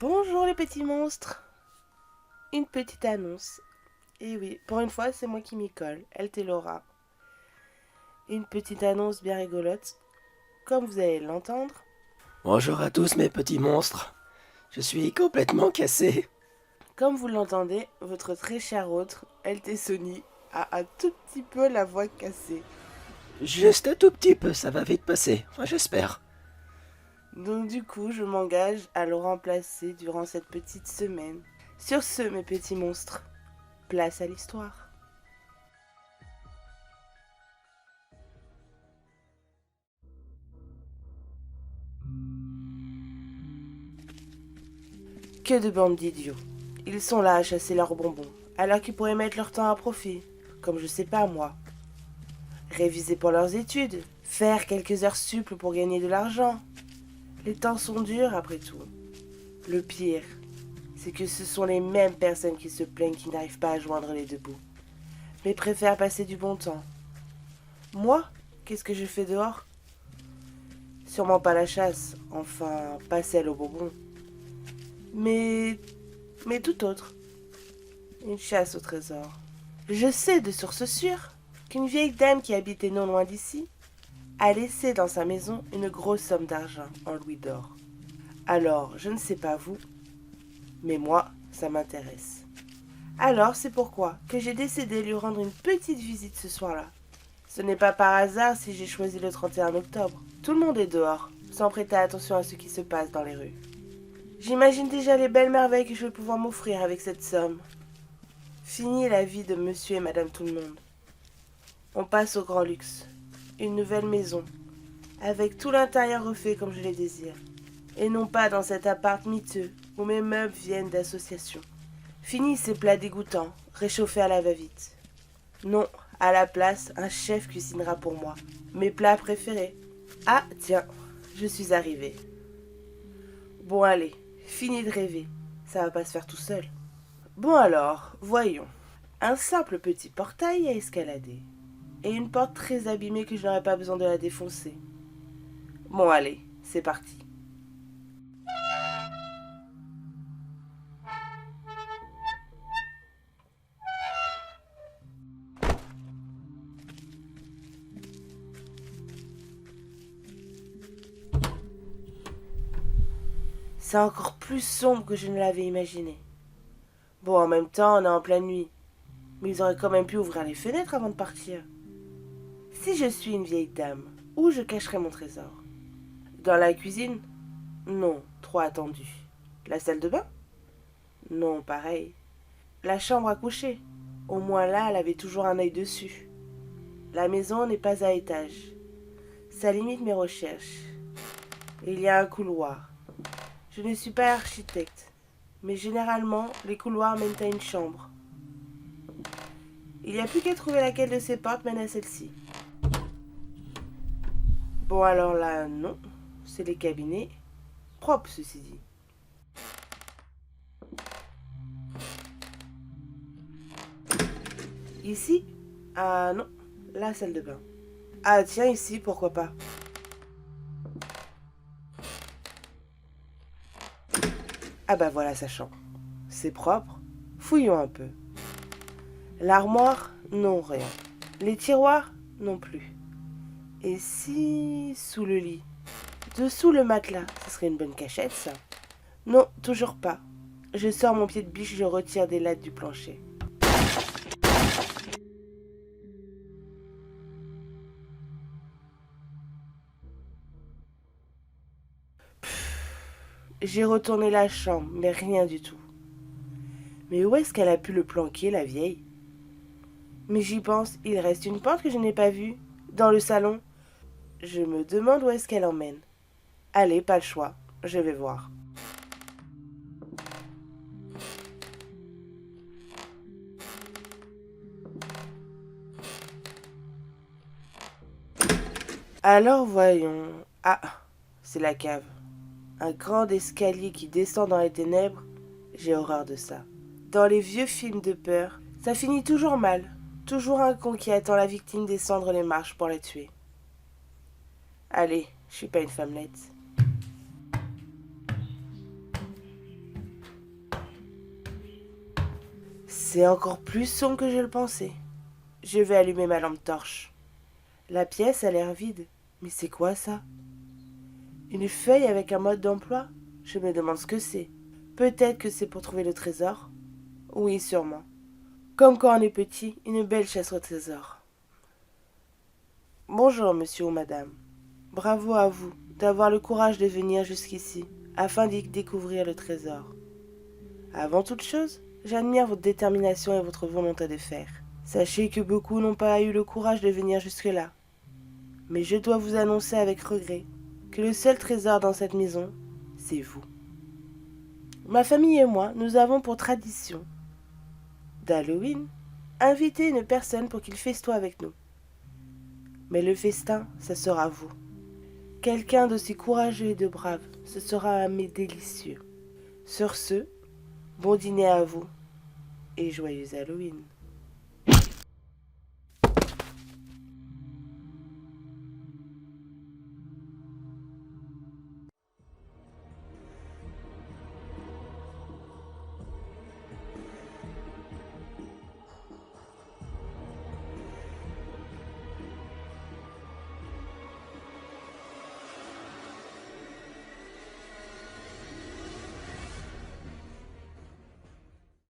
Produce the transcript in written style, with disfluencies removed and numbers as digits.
Bonjour les petits monstres. Une petite annonce. Et oui, pour une fois, c'est moi qui m'y colle, Elle Laura. Une petite annonce bien rigolote. Comme vous allez l'entendre, Bonjour à tous mes petits monstres. Je suis complètement cassé. comme vous l'entendez, votre très cher autre, Sony, a un tout petit peu la voix cassée. Juste un tout petit peu, ça va vite passer. Enfin, j'espère. Donc du coup, je m'engage à le remplacer durant cette petite semaine. Sur ce, mes petits monstres, place à l'histoire. Que de bandes d'idiots. Ils sont là à chasser leurs bonbons, alors qu'ils pourraient mettre leur temps à profit. Comme je sais pas moi. Réviser pour leurs études, faire quelques heures sup pour gagner de l'argent. Les temps sont durs après tout. Le pire, c'est que ce sont les mêmes personnes qui se plaignent qui n'arrivent pas à joindre les deux bouts, mais préfèrent passer du bon temps. Moi, qu'est-ce que je fais dehors? Sûrement pas la chasse, enfin, pas celle aux bonbons. Mais tout autre. Une chasse au trésor. Je sais de source sûre qu'une vieille dame qui habitait non loin d'ici a laissé dans sa maison une grosse somme d'argent en louis d'or. Alors, je ne sais pas vous, mais moi, ça m'intéresse. Alors, c'est pourquoi que j'ai décidé de lui rendre une petite visite ce soir-là. Ce n'est pas par hasard si j'ai choisi le 31 octobre. Tout le monde est dehors, sans prêter attention à ce qui se passe dans les rues. J'imagine déjà les belles merveilles que je vais pouvoir m'offrir avec cette somme. Fini la vie de monsieur et madame tout le monde. On passe au grand luxe. Une nouvelle maison, avec tout l'intérieur refait comme je les désire. Et non pas dans cet appart miteux où mes meubles viennent d'associations. Fini ces plats dégoûtants, réchauffés à la va-vite. Non, à la place, un chef cuisinera pour moi. Mes plats préférés. Ah, tiens, je suis arrivée. Bon allez, fini de rêver. Ça va pas se faire tout seul. Bon alors, voyons. Un simple petit portail à escalader. Et une porte très abîmée que je n'aurais pas besoin de la défoncer. Bon allez, c'est parti. C'est encore plus sombre que je ne l'avais imaginé. Bon, en même temps, on est en pleine nuit. Mais ils auraient quand même pu ouvrir les fenêtres avant de partir. Si je suis une vieille dame, où je cacherai mon trésor? Dans la cuisine? Non, trop attendu. La salle de bain? Non, pareil. La chambre à coucher? Au moins là, elle avait toujours un œil dessus. La maison n'est pas à étage. Ça limite mes recherches. Il y a un couloir. Je ne suis pas architecte, mais généralement, les couloirs mènent à une chambre. Il n'y a plus qu'à trouver laquelle de ces portes mène à celle-ci. Bon alors là, non, c'est les cabinets. Propres, ceci dit. Ici? Ah non, la salle de bain. Ah tiens, ici, pourquoi pas. Ah bah voilà sa chambre. C'est propre. Fouillons un peu. L'armoire? Non, rien. Les tiroirs? Non plus. Et si... sous le lit? Dessous le matelas, ce serait une bonne cachette, ça. Non, toujours pas. Je sors mon pied de biche, je retire des lattes du plancher. J'ai retourné la chambre, mais rien du tout. Mais où est-ce qu'elle a pu le planquer, la vieille? Mais j'y pense, il reste une porte que je n'ai pas vue. Dans le salon. Je me demande où est-ce qu'elle emmène. Allez, pas le choix. Je vais voir. Alors voyons. Ah, c'est la cave. Un grand escalier qui descend dans les ténèbres. J'ai horreur de ça. Dans les vieux films de peur, ça finit toujours mal. Toujours un con qui attend la victime descendre les marches pour la tuer. Allez, je suis pas une femmelette. C'est encore plus sombre que je le pensais. Je vais allumer ma lampe torche. La pièce a l'air vide. Mais c'est quoi ça? Une feuille avec un mode d'emploi? Je me demande ce que c'est. Peut-être que c'est pour trouver le trésor? Oui, sûrement. Comme quand on est petit, une belle chasse au trésor. Bonjour, monsieur ou madame. Bravo à vous d'avoir le courage de venir jusqu'ici afin d'y découvrir le trésor. Avant toute chose, j'admire votre détermination et votre volonté de faire. Sachez que beaucoup n'ont pas eu le courage de venir jusque-là. Mais je dois vous annoncer avec regret que le seul trésor dans cette maison, c'est vous. Ma famille et moi, nous avons pour tradition d'Halloween inviter une personne pour qu'il festoie avec nous. Mais le festin, ça sera vous. Quelqu'un d'aussi courageux et de brave, ce sera un mets délicieux. Sur ce, bon dîner à vous et joyeux Halloween.